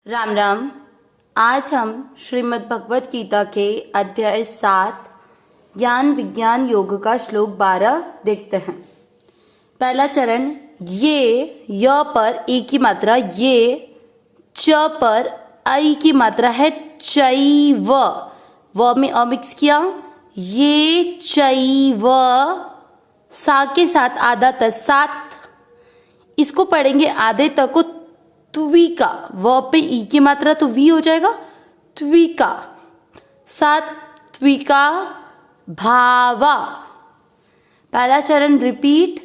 राम राम। आज हम श्रीमद् भगवत गीता के अध्याय 7 ज्ञान विज्ञान योग का श्लोक 12 देखते हैं। पहला चरण य पर ई की मात्रा ये, च पर आई की मात्रा है चैव, व में अ मिक्स किया, ये चैव, सा के साथ आधा त सात, इसको पढ़ेंगे आधे त को त्विका, व पे ई की मात्रा तो वी हो जाएगा त्विका, सात्विका भावा। पहला चरण रिपीट,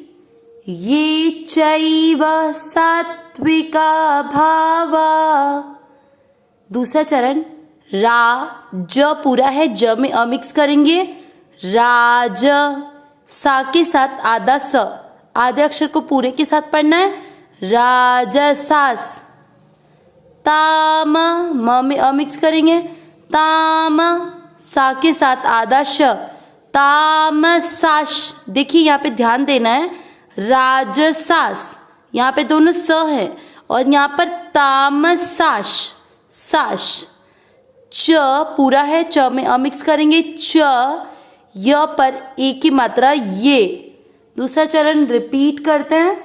ये चैव सात्विका भावा। दूसरा चरण रा ज पूरा है, ज में अ मिक्स करेंगे, राज, सा के साथ आधा स, आधे अक्षर को पूरे के साथ पढ़ना है, राजसास। ताम म में अ मिक्स करेंगे, ताम, सा के साथ आधा श, तामसाश। देखिए यहाँ पे ध्यान देना है, राजसास यहाँ पे दोनों स है और यहाँ पर तामसाश साश। च पूरा है, च में अ मिक्स करेंगे, च, य पर ए की मात्रा ये। दूसरा चरण रिपीट करते हैं,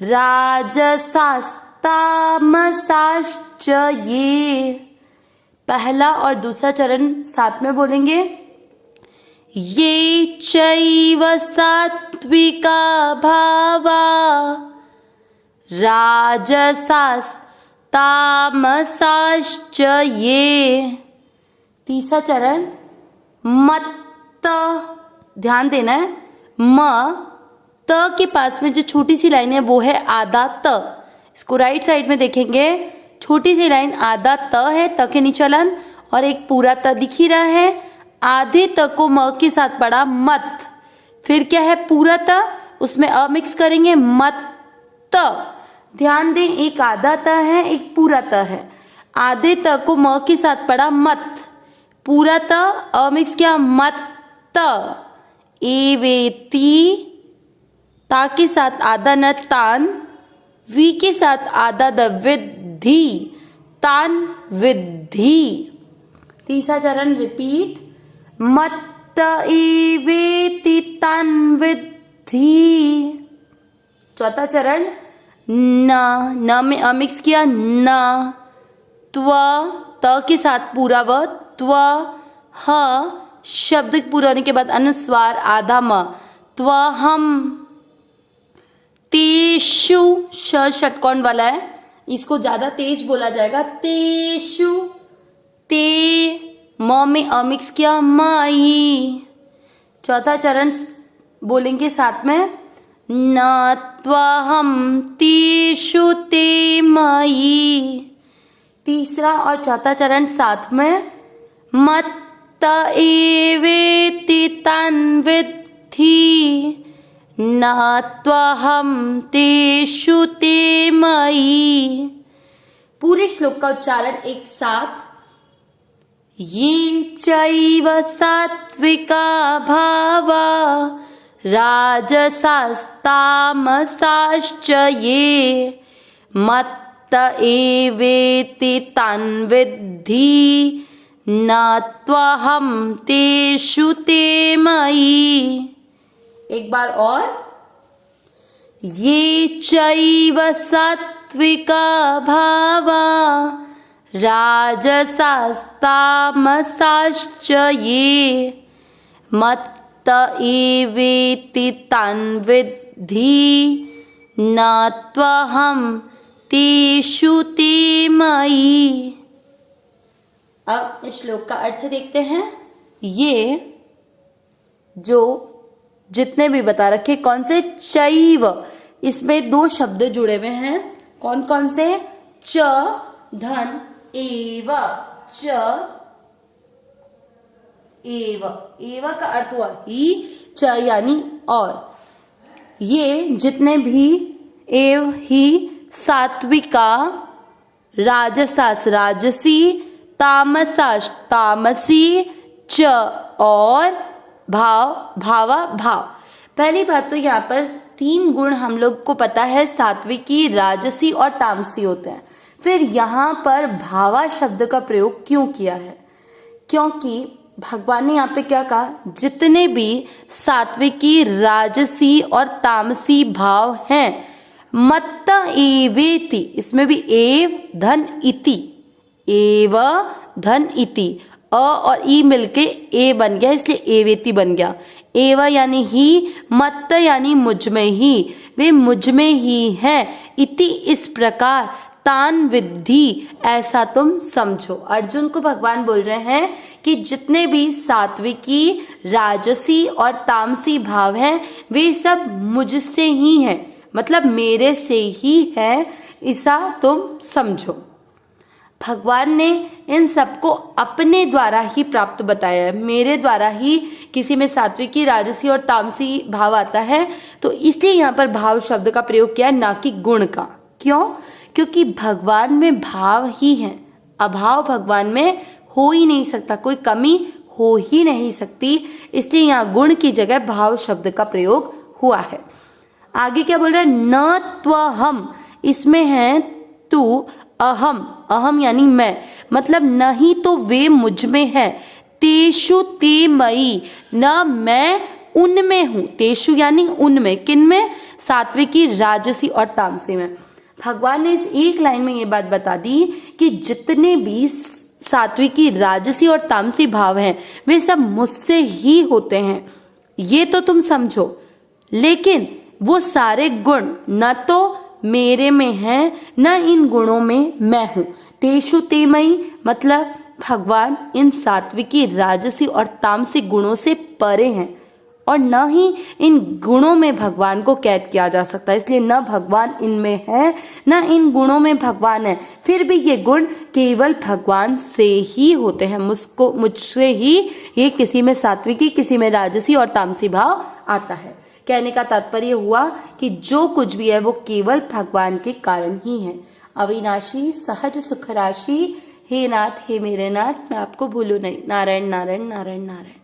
राजसास तामसाश्च ये। पहला और दूसरा चरण साथ में बोलेंगे, ये चैव सात्विका भावा, राजसास तामसाश्च ये। तीसरा चरण मत्त, ध्यान देना है, म त के पास में जो छोटी सी लाइन है वो है आधा त। इसको राइट साइड में देखेंगे, छोटी सी लाइन आधा त है, त के नीचे लन, और एक पूरा त दिख ही रहा है। आधे त को म के साथ पढ़ा मत, फिर क्या है पूरा त, उसमें अ मिक्स करेंगे मत। ध्यान दें, एक आधा त है, एक पूरा त है। आधे त को म के साथ पढ़ा मत, पूरा त अ मिक्स किया मत। एवेती, ता के साथ आधा न तान, वी के साथ आधा द विद्धि, तान विद्धि। तीसरा चरण रिपीट, मत्त एवेति तान विद्धि। चौथा चरण न में अ मिक्स किया, न, त्व, त के साथ पूरा व, त्व, ह, शब्द पूरा होने के बाद अनुस्वार आधा म, त्व हम। तेषु, श षटकोण वाला है, इसको ज्यादा तेज बोला जाएगा, तेषु, ते, म में अ मिक्स किया माई। चौथा चरण बोलेंगे साथ में, न त्वहम तेषु ते मयि। तीसरा और चौथा चरण साथ में, मत्त एवेति तान् विद्धि, न त्वहम तेषु ते मयि। पूरे श्लोक का उच्चारण एक साथ, ये चैव सात्विका भावा, राजसास् तामसाश्च ये, मत्त एवेति तान् विद्धि, न त्वहम तेषु ते मयि। एक बार और, ये चैव सात्विका भावा, राजसास् तामसाश्च ये, मत्त एवेति तान् विद्धि, न त्वहम तेषु ते मयि। अब इस श्लोक का अर्थ देखते हैं। ये जो जितने भी बता रखे, कौन से, चैव, इसमें दो शब्द जुड़े हुए हैं, कौन कौन से, च धन एव, च एव, एव का अर्थ हुआ ही, च यानी और। ये जितने भी एव ही, सात्विका, राजसास राजसी, तामसास तामसी, च और भाव भावा भाव। पहली बात तो यहाँ पर तीन गुण हम लोग को पता है, सात्विकी, राजसी और तामसी होते हैं। फिर यहाँ पर भावा शब्द का प्रयोग क्यों किया है? क्योंकि भगवान ने यहाँ पे क्या कहा, जितने भी सात्विकी, राजसी और तामसी भाव हैं, मत्त एवेति, इसमें भी एव धन इति, एव धन इति, अ और ई मिलके ए बन गया, इसलिए एवेति बन गया। एव यानी ही, मत्त यानी मुझ में ही, वे मुझ में ही हैं, इति इस प्रकार, तान विद्धि ऐसा तुम समझो। अर्जुन को भगवान बोल रहे हैं कि जितने भी सात्विकी, राजसी और तामसी भाव हैं वे सब मुझसे ही हैं, मतलब मेरे से ही है, ऐसा तुम समझो। भगवान ने इन सबको अपने द्वारा ही प्राप्त बताया है, मेरे द्वारा ही किसी में सात्विकी, राजसी और तामसी भाव आता है, तो इसलिए यहाँ पर भाव शब्द का प्रयोग किया, ना कि गुण का। क्यों? क्योंकि भगवान में भाव ही है, अभाव भगवान में हो ही नहीं सकता, कोई कमी हो ही नहीं सकती, इसलिए यहाँ गुण की जगह भाव शब्द का प्रयोग हुआ है। आगे क्या बोल रहा है, न त्वहम, इसमें है तू, अहम, अहम यानी मैं, मतलब नहीं तो वे मुझ में है, तेषु ते मयि, न मैं उनमें हूं, तेषु यानी उनमें, किन में, सात्विकी, राजसी और तामसी में। भगवान ने इस एक लाइन में ये बात बता दी कि जितने भी सात्विकी, राजसी और तामसी भाव हैं वे सब मुझसे ही होते हैं, ये तो तुम समझो। लेकिन वो सारे गुण न तो मेरे में हैं, न इन गुणों में मैं हूं। तेषु ते मयि मतलब भगवान इन सात्विकी, राजसी और तामसी गुणों से परे हैं और न ही इन गुणों में भगवान को कैद किया जा सकता है, इसलिए न भगवान इनमें है न इन गुणों में भगवान है। फिर भी ये गुण केवल भगवान से ही होते हैं, मुझसे ही ये किसी में सात्विकी, किसी में राजसी और तामसी भाव आता है। कहने का तात्पर्य हुआ कि जो कुछ भी है वो केवल भगवान के कारण ही है। अविनाशी सहज सुख राशि, हे नाथ हे मेरे नाथ, मैं आपको भूलूं नहीं। नारायण नारायण नारायण नारायण।